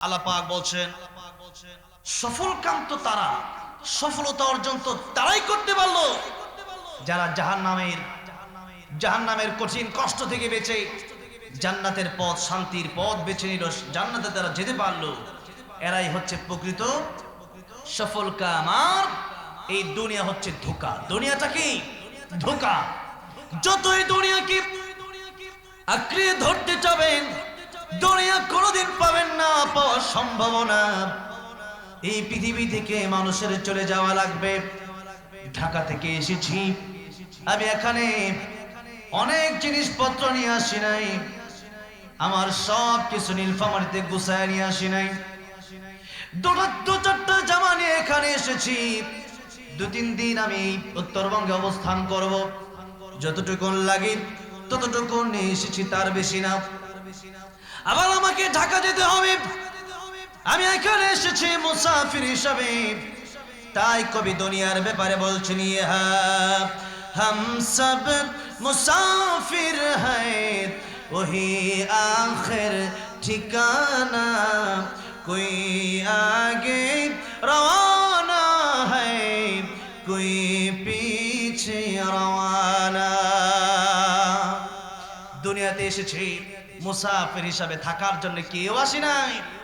আল্লাহ পাক বলছেন সফলকাম তো তারা, সফলতা অর্জন তো তারাই করতে পারলো যারা জাহান্নামের কঠিন কষ্ট থেকে বেঁচে জান্নাতের পথ, শান্তির পথ বেছে নিল, জান্নাতে তারা যেতে পারলো। এরাই হচ্ছে প্রকৃত সফলকাম। আর এই দুনিয়া হচ্ছে ধোঁকা। দুনিয়াটা কি? ধোঁকা। যতই দুনিয়াকে আঁকড়ে ধরতে চাবেন, দুনিয়া কোনোদিন পাবেন না, পাওয়ার সম্ভাবনা। এই পৃথিবী থেকে মানুষের চলে যাওয়া লাগবে। ঢাকা থেকে এসেছি আমি, এখানে অনেক জিনিসপত্র নিয়ে আসি নাই, আমার সব কিছু নীলফামারীতে গুছায় নিয়ে আসি নাই। দু চারটা জামা নিয়ে এখানে এসেছি। 2-3 দিন আমি উত্তরবঙ্গে অবস্থান করব, যতটুকু লাগে ততটুকু নিয়ে এসেছি, তার বেশি না। আবার আমাকে ঢাকা যেতে হবে, আমি এখানে এসেছি মুসাফির হিসাবে। তাই কবি দুনিয়ার ব্যাপারে বলছেন, ইহা हम सब मुसाफिर हैं, वही आखिर ठिकाना, कोई आगे रवाना है, कोई पीछे रवाना। দুনিয়াতে এসেছি মুসাফির হিসাবে, থাকার জন্য কেউ আসি নাই।